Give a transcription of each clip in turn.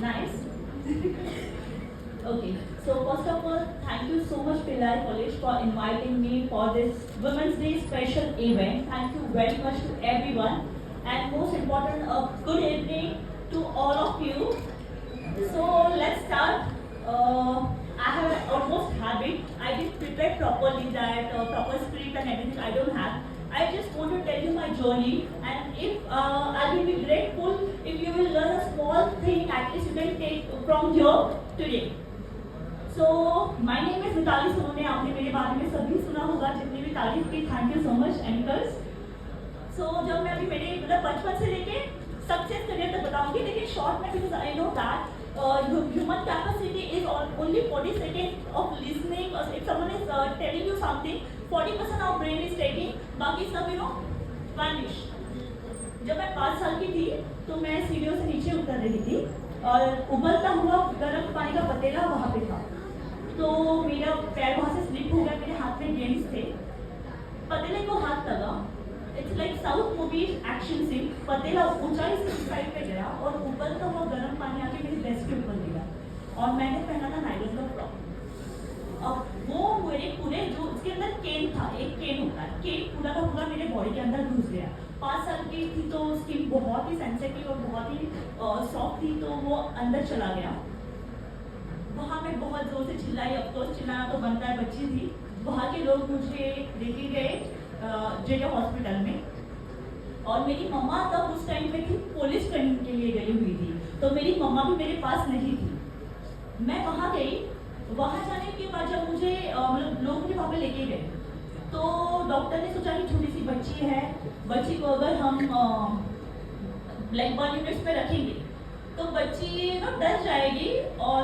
Nice. Okay. So first of all, thank you so much Pillai College for inviting me for this Women's Day special event. Thank you very much to everyone, and most important, a good evening to all of you. So let's start. I have an almost habit. I didn't prepare properly that proper script and everything. I don't have. I just want to tell you my journey, and if I will be grateful if you will learn a small thing. At least you can take from here today. So my name is Mitali Sonone. आपने मेरे बारे में सभी सुना होगा, जितनी भी तारीफ की. Thank you so much anchors. So जब मैं अभी मेरे मतलब बचपन से लेके सक्सेस करियर तक बताऊंगी, लेकिन शॉर्ट में because I know that human capacity is only 40 seconds of listening. If someone is telling you something, 40% of brain is taking, बाकी सब vanish. जब मैं 5 साल की थी तो मैं सीढ़ियों से नीचे उतर रही थी और उबलता हुआ गर्म पानी का पतीला वहाँ पे था. तो मेरा पैर वहाँ से स्लिप हो गया. मेरे हाथ में गेंद थे. पतीले को हाथ लगा. It's like south movie action scene. पतीला ऊंचाई से साइड पे गया और उबलता हुआ गर्म पानी आके मेरी बेस्ट के ऊपर गिरा और मैंने पहना था नायलॉन का फ्रॉक. अब वो मेरे पूरे जो उसके अंदर केन था, एक केन होता है, केन पूरा का पूरा मेरे बॉडी के अंदर घुस गया. 5 साल की थी तो स्किन बहुत ही सेंसिटिव और बहुत ही सॉफ्ट थी, तो वो अंदर चला गया. वहाँ मैं बहुत जोर से चिल्लाई. ऑफकोर्स चिल्लाना तो बनता है, बच्ची थी. वहाँ के लोग मुझे लेके गए जेजे हॉस्पिटल में, और मेरी मम्मा तब उस टाइम पे थी पुलिस ट्रेनिंग के लिए गई हुई थी, तो मेरी मम्मा भी मेरे पास नहीं थी. मैं वहाँ गई. वहाँ जाने के बाद जब मुझे मतलब लोग मुझे वहाँ पे लेके गए, तो डॉक्टर ने सोचा कि छोटी सी बच्ची है, बच्ची को अगर हम ब्लैक बर्न यूनिट्स में रखेंगे तो बच्ची डर जाएगी और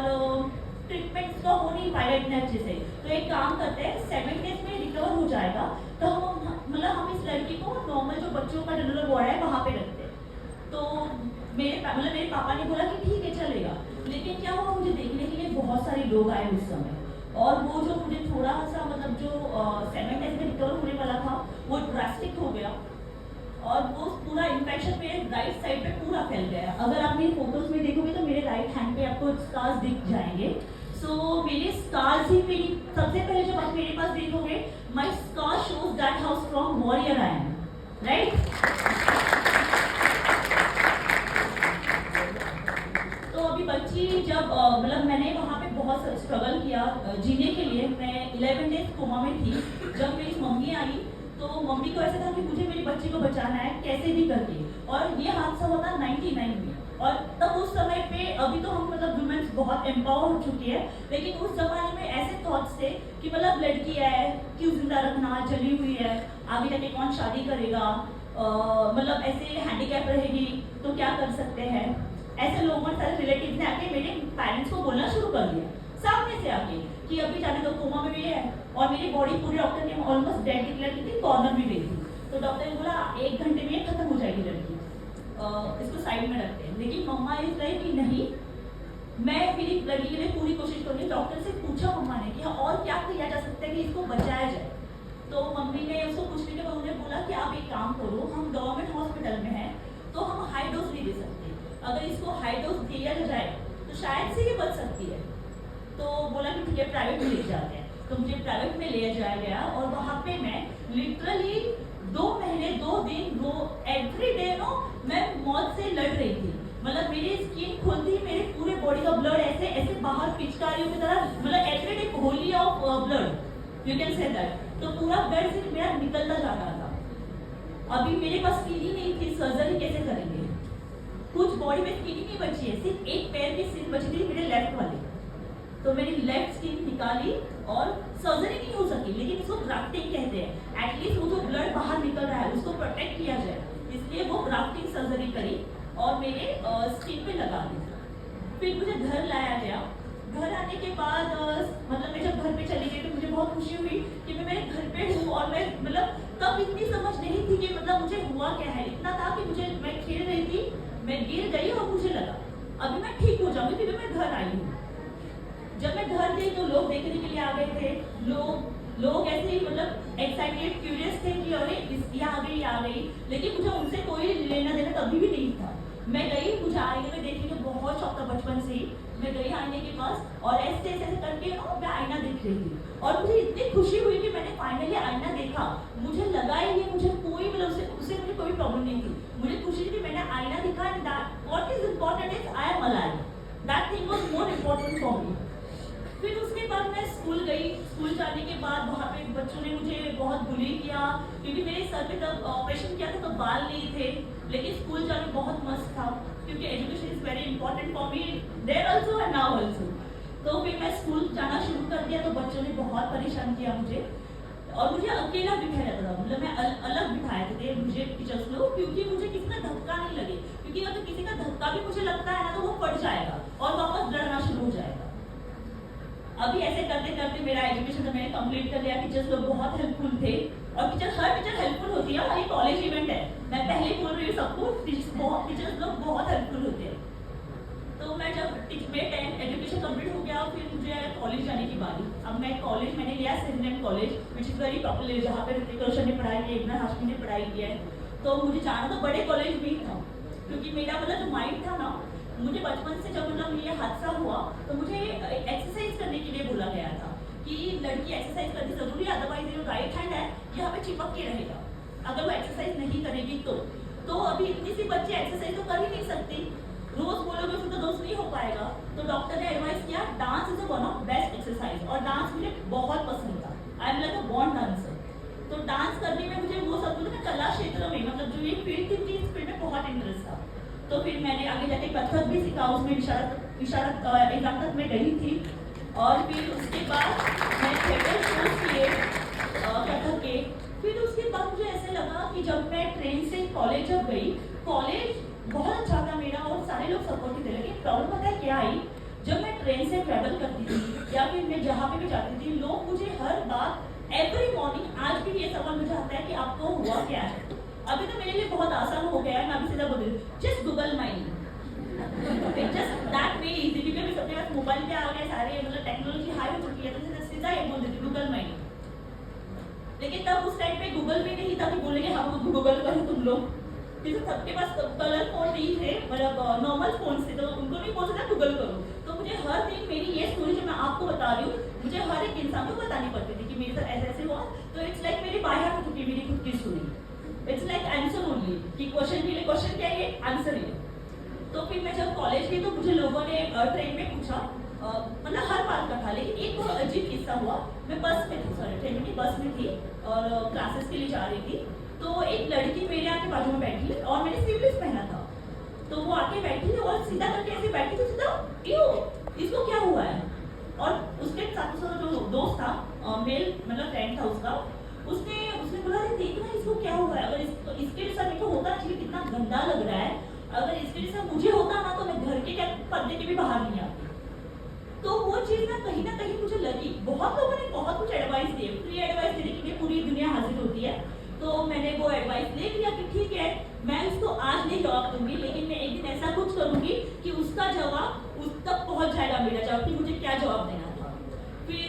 ट्रीटमेंट का हो नहीं पाएगा इतने अच्छे से. तो एक काम करते हैं, 7 डेज में रिकवर हो जाएगा, तो हम इस लड़की को नॉर्मल जो बच्चों का जनरल वार्ड है वहाँ पे रखते हैं. तो मेरे पापा ने बोला कि ठीक है चलेगा. लेकिन क्या हुआ, मुझे देखने के लिए बहुत सारे लोग आए उस समय, और वो जो मुझे थोड़ा सा मतलब जो 7 डेज में रिकवर होने वाला था वो ड्रास्टिक हो गया, और वो पूरा इन्फेक्शन मेरे राइट साइड पे पूरा फैल गया. अगर आप मेरी फोटोज में देखोगे तो मेरे राइट हैंड पे आपको स्कार्स दिख जाएंगे. सो मेरे स्कार्स ही मेरी सबसे पहले जब आप मेरे पास देखोगे, my scar shows that how strong warrior I am, right. तो अभी बच्ची जब मतलब मैंने वहाँ पे बहुत स्ट्रगल किया जीने के लिए. मैं 11 डेज कोमा में थी. जब मेरी मम्मी आई तो मम्मी को ऐसा था कि मुझे मेरी बच्ची को बचाना है कैसे भी करके, और ये हादसा हुआ था 99 में. और तब उस समय पे, अभी तो हम मतलब वुमेन्स बहुत एम्पावर हो चुकी है, लेकिन उस जमाने में ऐसे थॉट्स थे कि मतलब लड़की है क्यों जिंदा रखना, जली हुई है, आगे जाके कौन शादी करेगा, मतलब ऐसे हैंडीकैप रहेगी तो क्या कर सकते हैं. ऐसे लोगों सारे रिलेटिव ने आके मेरे पेरेंट्स को बोलना शुरू कर दिया सामने से आके कि अभी जाने तो कोमा में भी है, और मेरी बॉडी पूरे डॉक्टर ने ऑलमोस्ट डेड डिक्लेयर की थी, कॉर्नर भी गई थी. तो डॉक्टर ने बोला 1 घंटे में खत्म हो जाएगी लड़की, इसको साइड में रखते हैं. लेकिन मम्मा इस लाइक कि नहीं, मैं मेरी लड़की के लिए पूरी कोशिश करूँगी. डॉक्टर से पूछा मम्मा ने कि और क्या किया जा सकता है कि इसको बचाया जाए. तो मम्मी ने उसको पूछने के बाद उन्होंने बोला कि आप एक काम करो, हम गवर्नमेंट हॉस्पिटल में हैं तो हम हाई डोज नहीं दे सकते, अगर इसको हाई डोज दिया जाए तो शायद से ये बच सकती है. तो बोला कि ठीक है प्राइवेट में ले जाते हैं. तो मुझे प्राइवेट में ले जाया गया, और वहाँ पे मैं लिटरली 2 महीने 2 दिन एवरी डे मैं मौत से लड़ रही थी. मतलब मेरी स्किन खुलती, मेरे पूरे बॉडी का ब्लड ऐसे ऐसे बाहर पिचकारियों की तरह, मतलब every day Holi of blood you can say that. तो पूरा ब्लड से मेरा निकलता जा रहा था. अभी मेरे पास स्किन ही नहीं थी, सर्जरी कैसे करेंगे. कुछ बॉडी में स्किन ही नहीं बची है, सिर्फ एक पैर की स्किन बची थी मेरे लेफ्ट वाले. तो मेरी लेफ्ट स्किन निकाली और सर्जरी नहीं हो सकी, लेकिन इसको ग्राफ्टिंग कहते हैं. एटलीस्ट वो जो ब्लड बाहर निकल रहा है उसको प्रोटेक्ट किया जाए, इसलिए वो ग्राफ्टिंग सर्जरी करी और मेरे स्किन पे लगा दी. फिर मुझे घर लाया गया. घर आने के बाद मतलब मैं जब घर पे चली गई तो मुझे बहुत खुशी हुई कि मैं मेरे घर पे हूँ. और मैं मतलब तब इतनी समझ नहीं थी कि मतलब मुझे हुआ क्या है. इतना था कि मैं खेल रही थी, मैं गिर गई और मुझे लगा अभी मैं ठीक हो जाऊंगी क्योंकि मैं घर आई हूँ. जब मैं घर गई तो लोग देखने के लिए आ गए थे. लोग ऐसे ही मतलब एक्साइटेड क्यूरियस थे कि अरे ये आ गई, लेकिन मुझे उनसे कोई लेना देना कभी भी नहीं था. मैं गई, मुझे आईने में देखने का बहुत शौक था बचपन से ही। मैं गई आईने के पास और ऐसे ऐसे करके मैं आईना देख रही थी और मुझे इतनी खुशी हुई कि मैंने फाइनली आईना देखा। मुझे लगा ही नहीं, मुझे कोई मतलब उससे मुझे कोई प्रॉब्लम नहीं थी। मुझे खुशी थी कि मैंने आईना देखा and that what is important is I am alive. That thing was more important for me. फिर उसके बाद मैं स्कूल गई। स्कूल जाने के बाद वहाँ पे बच्चों ने मुझे बहुत बुली किया क्योंकि मेरे सर पे तब ऑपरेशन किया था तो बाल नहीं थे। लेकिन स्कूल जाना बहुत मस्त था क्योंकि education is very important for me there also and now also. तो फिर मैं स्कूल जाना शुरू कर दिया तो बच्चों ने बहुत परेशान किया मुझे और मुझे अकेला बिठाया था। मतलब मैं अलग बिठाए थे मुझे टीचर्स लोग, क्योंकि मुझे किसी का धक्का नहीं लगे, क्योंकि अगर किसी का धक्का भी मुझे लगता है ना तो वो पड़ जाएगा और वापस लड़ना शुरू हो जाएगा। अभी ऐसे करते करते मेरा एजुकेशन तो मैंने कंप्लीट कर लिया। टीचर्स लोग बहुत हेल्पफुल थे और हर टीचर हेल्पफुल होती है और ये कॉलेज इवेंट है, मैं पहले बोल रही हूँ सबको, टीचर्स लोग बहुत हेल्पफुल होते हैं। तो मैं जब मेरा 10th एजुकेशन कंप्लीट हो गया फिर मुझे कॉलेज जाने की बारी। अब मैं कॉलेज मैंने लिया Sydenham college which is very popular, जहाँ पे ऋतिक रोशन ने पढ़ाई की है, इब्राहिम हाशमी ने पढ़ाई की है। तो मुझे जाना तो बड़े कॉलेज में ही था क्योंकि मेरा मतलब जो माइंड था ना, मुझे बचपन से जब मतलब ये हादसा हुआ तो मुझे एक्सरसाइज करने के लिए बोला गया था कि लड़की एक्सरसाइज करनी जरूरी है, अदरवाइज जो राइट हैंड है यहाँ पे चिपक के रहेगा अगर वो एक्सरसाइज नहीं करेगी तो अभी इतनी सी बच्ची एक्सरसाइज तो कर ही नहीं सकती, रोज बोलोगे फिर तो रोज नहीं हो पाएगा। तो डॉक्टर ने एडवाइस किया dance is one of best exercise और डांस मुझे बहुत पसंद था। I am like a born dancer. तो डांस करने में मुझे वो सब कुछ कला क्षेत्र में मतलब जो ये फील्ड थी इस फील्ड में बहुत इंटरेस्ट था। तो फिर मैंने आगे जाके कथक भी सीखा, उसमें इशारा एग्जाम तक मैं गई थी और फिर उसके बाद मैं थिएटर शोज किए कथक के। फिर उसके बाद मुझे ऐसे लगा कि जब मैं ट्रेन से कॉलेज जब गई, कॉलेज बहुत अच्छा था मेरा और सारे लोग सपोर्ट थे। लेकिन प्रॉब्लम पता है क्या आई, जब मैं ट्रेन से ट्रैवल करती थी या फिर मैं जहाँ पे भी जाती थी, लोग मुझे हर बात एवरी मॉर्निंग आज भी ये सवाल मुझे आता है कि आपको हुआ क्या है। अभी तो मेरे लिए बहुत आसान हो गया है, मैं अभी सीधा बोल रही हूँ just Google my name, just that way easy, क्योंकि अभी सबके पास मोबाइल पे आ गए सारे, मतलब टेक्नोलॉजी हाई हो चुकी है तो सीधा ये बोल देती गूगल माई नेम। लेकिन तब उस टाइम पे गूगल भी नहीं था कि बोलेंगे हम गूगल करो तुम लोग, क्योंकि सबके पास कलर फोन नहीं थे, मतलब नॉर्मल फोन से, तो उनको नहीं बोल सकता गूगल करो। तो मुझे हर दिन मेरी ये स्टोरी जो मैं आपको बता रही हूँ मुझे हर एक इंसान को बतानी पड़ती थी कि मेरे साथ ऐसे ऐसे हुआ। तो इट्स लाइक मेरी बाय हार्ट हो चुकी है मेरी खुद की story. It's like answer only कि क्वेश्चन के लिए क्वेश्चन क्या है, आंसर ये। तो फिर मैं जब कॉलेज गई तो मुझे लोगों ने ट्रेन में पूछा, मतलब हर बात का था, लेकिन एक बहुत अजीब किस्सा हुआ। मैं बस में थी, सॉरी ट्रेन में बस में थी और क्लासेस के लिए जा रही थी। तो एक लड़की मेरे आके बाजू में बैठी और मैंने स्लीवलेस पहना था, तो वो आके बैठी और सीधा करके ऐसे बैठी तो सीधा क्यों इसको क्या हुआ है। और उसके साथ जो दोस्त था मेल मतलब फ्रेंड था उसका, उसने बोला अरे देखना इसको क्या हुआ है, अगर इसके जैसा मेरे को होता चाहिए, कितना गंदा लग रहा है, अगर इसके जैसा मुझे होता ना तो मैं घर के क्या पर्दे के भी बाहर नहीं आती। तो वो चीज ना कहीं मुझे लगी। बहुत लोगों ने बहुत कुछ एडवाइस दिए, फ्री एडवाइस देने के लिए पूरी दुनिया हाजिर होती है। तो मैंने वो एडवाइस ले लिया कि ठीक है मैं इसको आज नहीं जवाब दूंगी, लेकिन मैं एक दिन ऐसा कुछ करूंगी कि उसका जवाब उस तक पहुंच जाएगा मेरा जवाब कि मुझे क्या जवाब देना था। फिर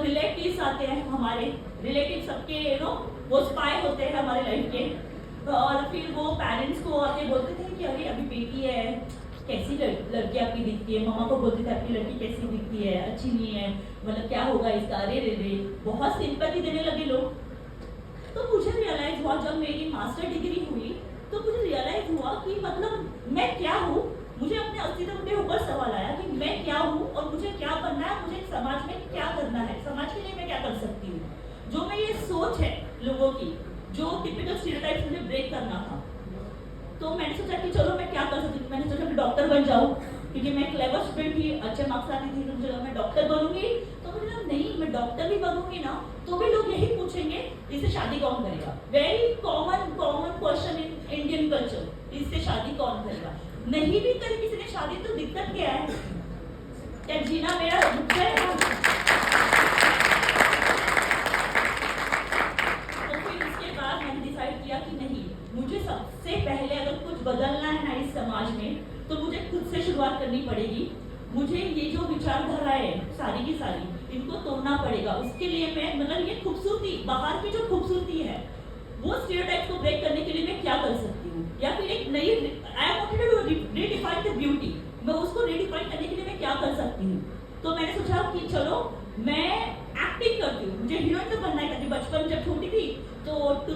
रिलेटिव्स आते हैं हमारे, रिलेटिव सबके वो स्पाई होते हैं हमारे लाइफ के, और फिर वो पेरेंट्स को आके बोलते थे कि अरे अभी बेटी है, कैसी लड़की आपकी दिखती है, मामा को बोलते थे आपकी लड़की कैसी दिखती है, अच्छी नहीं है, मतलब क्या होगा इसका, अरे रे बहुत सिंपैथी देने लगे लोग। तो मुझे रियलाइज हुआ जब मेरी मास्टर डिग्री हुई तो मुझे रियलाइज हुआ कि मतलब मैं क्या हूँ। मुझे अपने अस्तित्व के ऊपर सवाल आया कि मैं क्या हूँ और मुझे क्या बनना है, मुझे समाज में क्या करना है, समाज के लिए मैं क्या कर सकती हूँ। जो मैं ये सोच है लोगों की, जो टिपिकल स्टीरियोटाइप्स मुझे ब्रेक करना था, तो मैंने सोचा कि चलो मैं क्या कर सकती हूँ। मैंने सोचा कि डॉक्टर बन जाऊँ, क्योंकि मैं क्लेवर स्टूडेंट थी, अच्छे मार्क्स आती थी, तो मुझे लगा मैं डॉक्टर बनूंगी। तो मुझे लगा नहीं, मैं डॉक्टर भी बनूंगी ना तो भी लोग यही पूछेंगे इससे शादी कौन करेगा। Very common question in Indian culture, इससे शादी कौन करेगा। नहीं भी करे किसी ने शादी तो दिक्कत क्या है, क्या जीना मेरा रुक जाएगा। तो फिर उसके बाद मैंने डिसाइड किया कि नहीं, मुझे सबसे पहले अगर कुछ बदलना है ना इस समाज में तो मुझे खुद से शुरुआत करनी पड़ेगी। मुझे ये जो विचारधारा है सारी की सारी, इनको तोड़ना पड़ेगा। उसके लिए मैं मतलब ये खूबसूरती, बाहर की जो खूबसूरती है वो स्टीरियोटाइप को ब्रेक करने के लिए मैं क्या कर सकती हूँ, या फिर एक नई आई एम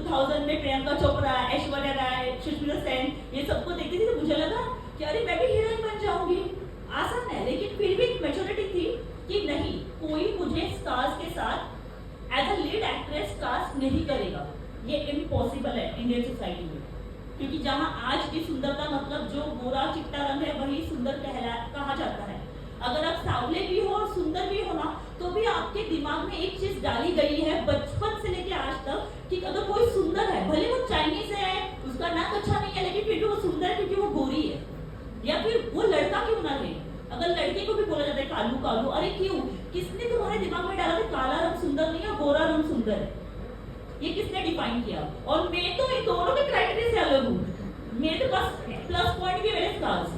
2000 में प्रियंका चोपड़ा, ऐश्वर्या राय, सुष्मिता सेन ये सबको देखती थी तो मुझे लगा कि अरे मैं भी हीरोइन बन जाऊंगी। आसान है, लेकिन फिर भी एक मेच्योरिटी थी कि नहीं, कोई मुझे स्टार्स के साथ as a lead actress cast नहीं करेगा। ये इम्पॉसिबल है इंडियन सोसाइटी में, क्योंकि जहां आज की सुंदरता मतलब जो गोरा चिट्टा रंग है वही सुंदर कहा जाता है। अगर आप सांवले भी हो और सुंदर भी हो ना, तो भी आपके दिमाग में एक चीज डाली गई है बचपन से लेके आज तक कि अगर कोई सुंदर है, भले वो चाइनीज है, उसका नाक अच्छा नहीं है, लेकिन फिर भी वो सुंदर है क्योंकि वो गोरी है। या फिर वो लड़का क्यों ना रहे, अगर लड़के को भी बोला जाता है कालू कालू, अरे क्यों, किसने तुम्हारे दिमाग में डाला था काला रंग सुंदर नहीं है, गोरा रंग सुंदर है? ये किसने डिफाइन किया? और मैं तो इन दोनों के क्राइटेरिया से अलग हूँ। मेरे तो बस प्लस पॉइंट भी मेरे स्टार्स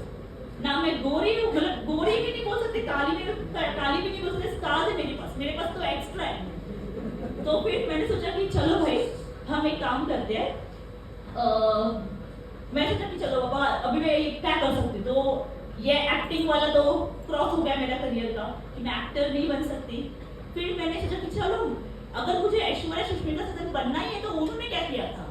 ना, मैं गोरी हूँ, मतलब गोरी भी नहीं बोल सकते, काली भी नहीं बोल सकते, स्टार्स है मेरे पास तो एक्स्ट्रा है। तो फिर मैंने सोचा कि चलो भाई हम एक काम करते हैं, मैं सोचा कि चलो बाबा अभी मैं क्या कर सकती, तो ये एक्टिंग वाला तो क्रॉस हो गया मेरा करियर का कि मैं एक्टर नहीं बन सकती। फिर मैंने सोचा कि चलो अगर मुझे ऐश्वर्या सुष्मिता सेन बनना ही है तो उन्होंने क्या किया था,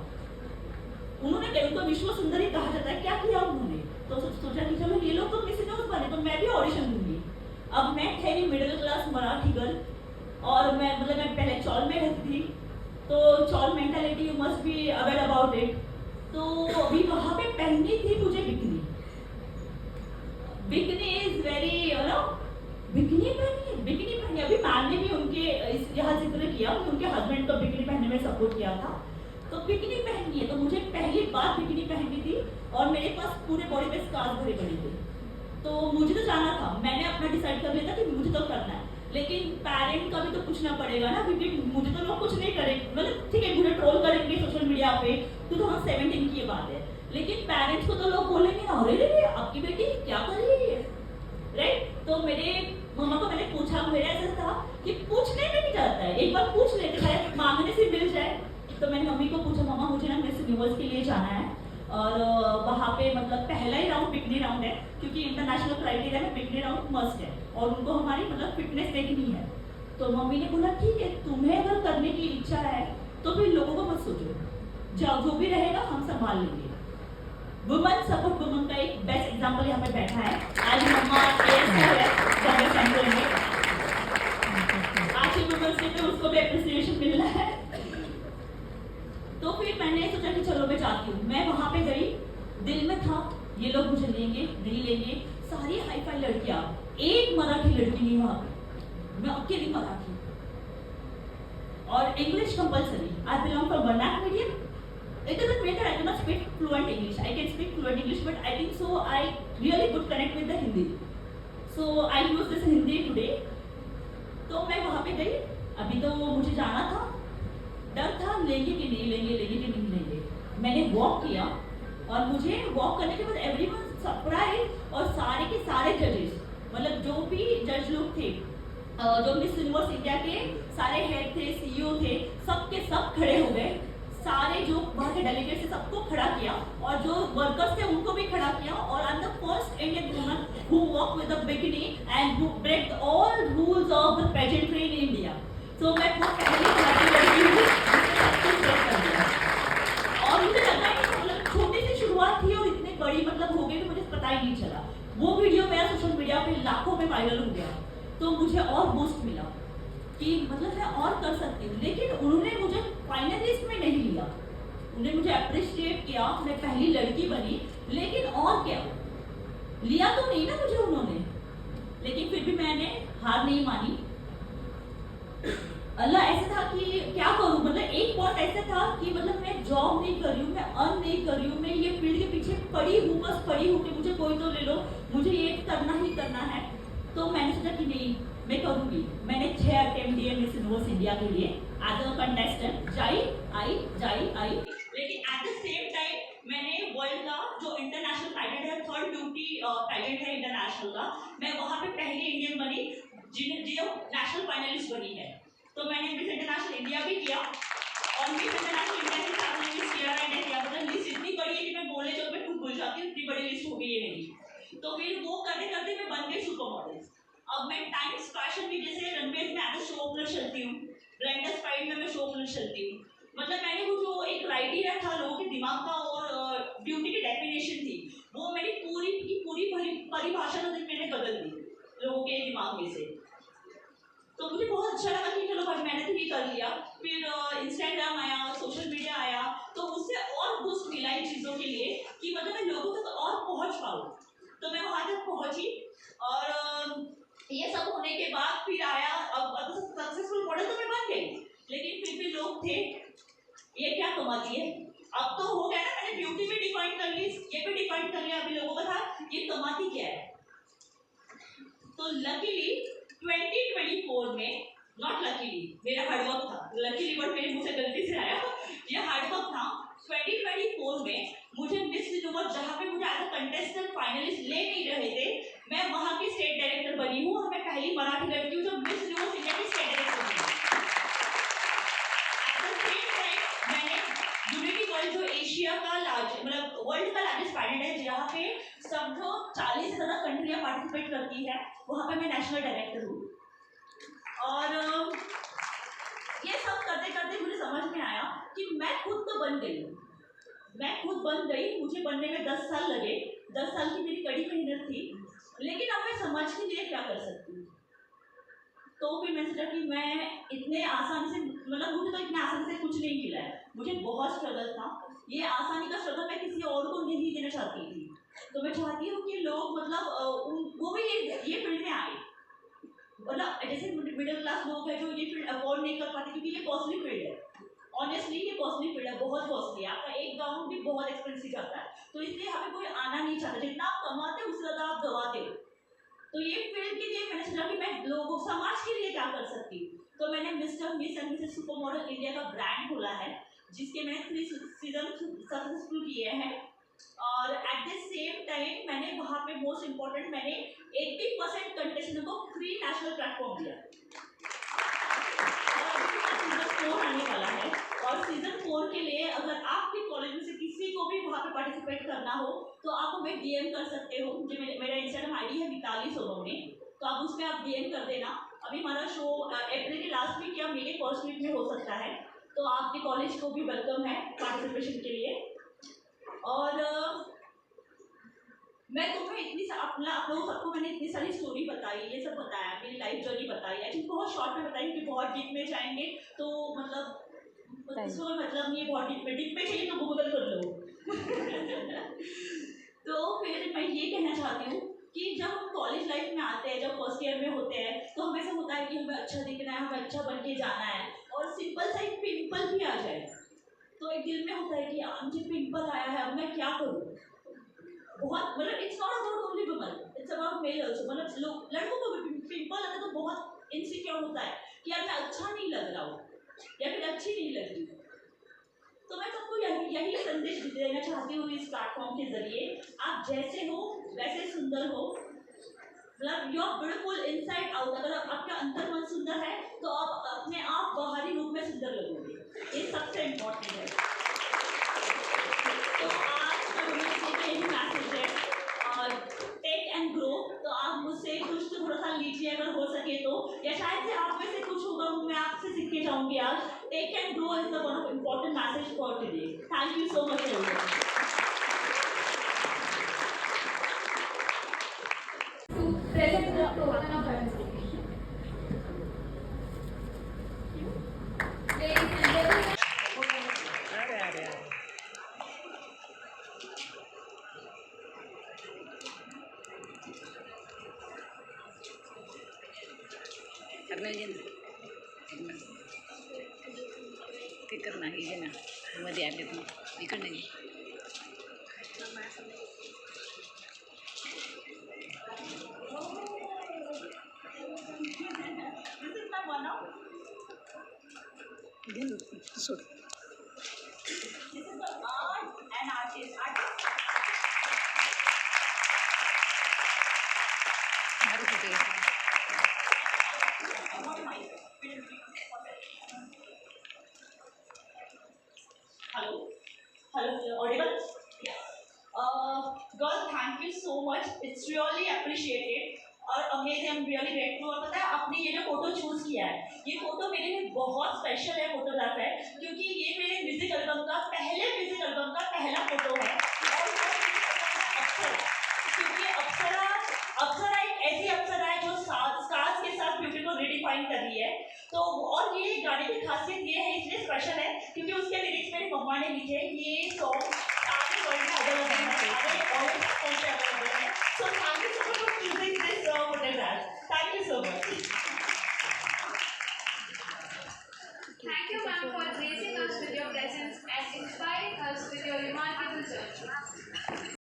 उन्होंने उनको विश्व सुंदरी कहा जाता है, क्या किया उन्होंने? तो सोचा कि चलो ये लोग तो मिस यूनिवर्स बने तो मैं भी ऑडिशन दूंगी। अब मैं ठहरी मिडिल क्लास मराठी गर्ल, और मैं पहले चौल में रहती थी, तो chawl mentality you must be aware about it. तो अभी वहां पे पहननी थी मुझे bikini. Bikini is very bikini पहनी। अभी मैम ने भी उनके यहाँ जिक्र किया, उनके हस्बैंड को बिकनी पहनने में सपोर्ट किया था, तो बिकनी पहननी है। तो मुझे पहली बार बिकनी पहननी थी और मेरे पास पूरे बॉडी पे स्कार्स भरे पड़े थे। तो मुझे तो जाना था, मैंने अपना डिसाइड कर लिया था कि मुझे तो करना है, लेकिन पेरेंट का भी तो पूछना पड़ेगा ना, क्योंकि मुझे तो लोग कुछ नहीं करेंगे, मतलब ठीक है मुझे ट्रोल करेंगे सोशल मीडिया पे, 2017 की ये बात है, लेकिन पेरेंट्स को तो लोग बोलेंगे ना, अरे आपकी बेटी क्या कर रही है, राइट? तो मेरे मम्मा को मैंने पूछा, मेरा ऐसा था कि पूछने में नहीं जाता है, एक बार पूछ लेते हैं, मांगने से मिल जाए। तो मैंने मम्मी को पूछा, मम्मा मुझे ना मिस यूनिवर्स के लिए जाना है, और वहाँ पे मतलब पहला ही राउंड बिकनी राउंड है, क्योंकि इंटरनेशनल क्राइटेरिया में बिकनी राउंड मस्ट है, और उनको हमारी मतलब फिटनेस देखनी है। तो मम्मी ने बोला ठीक है, तुम्हें अगर करने की इच्छा है तो फिर लोगों को मत सोचो, जाओ, जो भी रहेगा हम संभाल लेंगे। वुमेन सपोर्ट वुमेन का एक बेस्ट एग्जांपल यहाँ पे बैठा है। आज मम्मा कांग्रेस सेंट्रल में, आज की वुमेन डे पे उसको भी एप्रिसिएशन मिल रहा है। तो फिर मैंने सोचा कि चलो मैं जाती हूँ। मैं वहां पे गई, दिल में था ये लोग मुझे लेंगे नहीं लेंगे, सारी हाई फाई लड़कियां, एक मराठी लड़की नहीं वहां पे, मैं अकेली मराठी, और English compulsory. I belong from vernac medium. It doesn't matter I cannot speak fluent English. I can speak fluent English, but I think so I really could connect with the Hindi. So I use this Hindi today. तो मैं वहाँ पे गई, अभी तो मुझे जाना था, डर था लेंगे कि नहीं लेंगे। मैंने वॉक किया, और मुझे वॉक करने के बाद एवरीवन सरप्राइज, और सारे के सारे जजेस, मतलब जो भी जज लोग थे, जो मिस यूनिवर्स इंडिया के सारे हेड थे, सीईओ थे, सब के सब खड़े हो गए। सारे जो वहाँ के डेलीगेट थे सबको खड़ा किया, और जो वर्कर्स थे उनको भी खड़ा किया, और I am the first Indian woman who walk with the bikini and who break all rules of the pageantry in India. So मैं वो पहली भारतीय लड़की हूँ जिसने सब कुछ ब्रेक कर दिया, और मुझे लगा कि मतलब छोटी सी शुरुआत थी और इतनी बड़ी मतलब हो गई, तो मुझे पता ही नहीं चला। वो वीडियो मेरा सोशल मीडिया पे लाखों में वायरल हो गया, तो मुझे और बूस्ट मिला कि मतलब मैं और कर सकती हूँ। लेकिन उन्होंने मुझे फाइनलिस्ट में नहीं लिया, उन्होंने मुझे अप्रिशिएट किया, मैं पहली लड़की बनी, लेकिन और क्या, लिया तो नहीं ना मुझे उन्होंने, लेकिन फिर भी मैंने हार नहीं मानी। अल्लाह ऐसा था कि क्या करूं, मतलब एक पॉइंट ऐसा था कि मतलब मैं जॉब नहीं कर रही हूँ, मैं अर्न नहीं कर रही हूँ, मैं ये फील्ड के पीछे पड़ी हूँ, बस पड़ी हूँ कि मुझे कोई तो ले लो, मुझे ये करना ही करना है। तो मैंने सोचा कि नहीं मैं करूंगी। मैंने 6 अटेम्प्ट दिए मिस यूनिवर्स इंडिया के लिए एज अ कंटेस्टेंट, जाई आई, लेकिन एट द सेम टाइम मैंने वर्ल्ड का जो इंटरनेशनल पैजेंट है, थर्ड ब्यूटी पैजेंट है इंटरनेशनल का, मैं वहां पे पहली इंडियन बनी जो नेशनल फाइनलिस्ट बनी है। तो मैंने मिस इंटरनेशनल इंडिया भी किया, और मिस इंटरनेशनल इंडिया के साथ मैंने मिस किया किया, मतलब लिस्ट इतनी बड़ी है कि मैं बोलने चलो मैं खुद भूल जाती हूँ, इतनी बड़ी लिस्ट हो गई है मेरी। तो फिर वो करते करते मैं बन गई सुपर मॉडल। अब मैं टाइम्स फैशन वीक जैसे रनवेज में एज अ शो ओपनर चलती हूँ, ब्रांडस फाइट में मैं शो ओपनर चलती हूँ, मतलब मैंने वो जो एक क्राइटेरिया था लोगों के दिमाग का और ब्यूटी की डेफिनेशन थी, वो मैंने पूरी की पूरी परिभाषा तो मैंने बदल दी लोगों के दिमाग में से। तो मुझे बहुत अच्छा लगा कि चलो भाई मैंने तो ये कर लिया। फिर इंस्टाग्राम आया, सोशल मीडिया आया, तो उससे और बूस्ट मिला इन चीज़ों के लिए कि मतलब मैं लोगों तक और पहुंच पाऊँ। तो मैं वहाँ तक पहुंची और ये सब होने के बाद फिर आया, अब सक्सेसफुल मॉडल तो मैं बन गई, लेकिन फिर भी लोग थे ये क्या कमाती है। अब तो हो गया ना, मैंने ब्यूटी भी डिफाइन कर ली, ये भी डिफाइन कर लिया, अभी लोगों को था ये कमाती क्या है। तो लकीली 2024 में, नॉट लकीली, मेरा हार्डवर्क था, लकीली वर्ड मेरे मुंह से गलती से आया, ये हार्डवर्क था। 2024 में मुझे मिस यूनिवर्स, जहाँ पे मुझे एज अ कंटेस्टेंट फाइनलिस्ट ले नहीं रहे थे, मैं वहाँ की स्टेट डायरेक्टर बनी हूँ और मैं पहली मराठी लड़की हूँ जो मिस यूनिवर्स इंडिया की स्टेट डायरेक्टर बनी। एट द सेम टाइम मैंने यूनिटी वर्ल्ड, जो एशिया का लार्ज मतलब वर्ल्ड का लार्जेस्ट पैरेंट है, जहाँ पे समझो 40 से ज़्यादा कंट्रियाँ पार्टिसिपेट करती है, वहाँ पे मैं नेशनल डायरेक्टर हूँ। और ये सब करते करते मुझे समझ में आया कि मैं खुद तो बन गई हूँ, मैं खुद बन गई, मुझे बनने में 10 साल लगे, 10 साल की मेरी कड़ी मेहनत थी, लेकिन अब मैं समझ के लिए क्या कर सकती हूँ। तो फिर मैंने सोचा कि मैं इतने आसानी से, मतलब मुझे तो इतने आसानी से कुछ नहीं मिला है, मुझे बहुत स्ट्रगल था। ये आसानी का स्ट्रगल मैं किसी और को नहीं देना चाहती थी। तो मैं चाहती हूँ कि लोग मतलब वो भी ये फील्ड में आए, मतलब जैसे मिडिल क्लास लोग हैं जो ये फील्ड अफोर्ड नहीं कर पाते, क्योंकि ये कॉस्टली फील्ड है। ऑनेस्टली ये कॉस्टली फील्ड है, बहुत कॉस्टली है, आपका एक गाउन भी बहुत एक्सपेंसिव जाता है। तो इसलिए हमें कोई आना नहीं चाहता, जितना आप कमाते हो उससे ज़्यादा आप गवाते हो। तो ये फील्ड के लिए मैंने सोचा कि मैं लोगों समाज के लिए क्या कर सकती हूँ। तो मैंने mister miss and Mrs super model India का ब्रांड खोला है, जिसके मैंने 3 सीजन सक्सेसफुल किए हैं। और एट द सेम टाइम मैंने वहाँ पे मोस्ट इम्पोर्टेंट, मैंने 80% कंटेस्टेंट को फ्री नेशनल प्लेटफॉर्म दिया। और अभी सीजन 4 आने वाला है, और सीजन 4 के लिए अगर आपके कॉलेज में से किसी को भी वहाँ पे पार्टिसिपेट करना हो तो आप हमें डीएम कर सकते हो। मुझे मेरा इंस्टाग्राम आईडी है मिताली सोनोने, तो आप उसमें आप डीएम कर देना। अभी हमारा शो अप्रैल के लास्ट वीक या मई के फर्स्ट वीक में हो सकता है, तो आपके कॉलेज को भी वेलकम है पार्टिसिपेशन के लिए। और मैं तुम्हें अपना आप लोगों सबको मैंने इतनी सारी स्टोरी बताई, ये सब बताया, मेरी लाइफ जर्नी बताई, आई थिंक बहुत शॉर्ट में बताई, क्योंकि बहुत डीप में जाएंगे तो मतलब इसको कोई मतलब नहीं है। बहुत डीप में चाहिए तो गूगल कर लो। तो फिर मैं ये कहना चाहती हूँ कि जब हम कॉलेज लाइफ में आते हैं, जब फर्स्ट ईयर में होते हैं, तो हमें ऐसा होता है कि हमें अच्छा दिखना है, हमें अच्छा बन के जाना है, और सिंपल सा एक पिंपल भी आ जाए तो एक दिल में होता है कि मुझे पिंपल आया है, अब मैं क्या करूँ। बहुत मतलब it's not about only woman, it's about male also. मतलब लड़कों को भी पिंपल आता है तो बहुत इनसिक्योर होता है कि यार मैं अच्छा नहीं लग रहा हूँ या फिर अच्छी नहीं लग रही। तो मैं सबको यही संदेश देना चाहती हूँ इस प्लेटफॉर्म के जरिए, आप जैसे हो वैसे सुंदर हो, मतलब you are beautiful inside out. अगर आपका अंतर मन सुंदर है तो आप अपने आप बाहरी रूप में सुंदर लगोगे, ये सबसे इम्पोर्टेंट है। तो आज का यही मैसेज है, और टेक एंड ग्रो। तो आप मुझसे कुछ तो थोड़ा सा लीजिए अगर हो सके तो, या शायद से आप में से कुछ होगा मैं आपसे सीख के जाऊंगी आज। Take and grow is the one of important message for today. Thank you so much everyone. Present the token of diversity. करना ही ते करना ही है ना, मध्ये आले तू इकडे नाही. This is my one of. सोड This is the art and artist. मारू कुठे Hello? Hello, audible? Yes. Girl, thank you so much. It's really appreciated. और amazing, I am really grateful. और पता है आपने ये जो फोटो चूज किया है, ये फोटो मेरे लिए बहुत स्पेशल है, फोटोग्राफ है, क्योंकि ये मेरे म्यूजिक एल्बम का पहला फोटो है।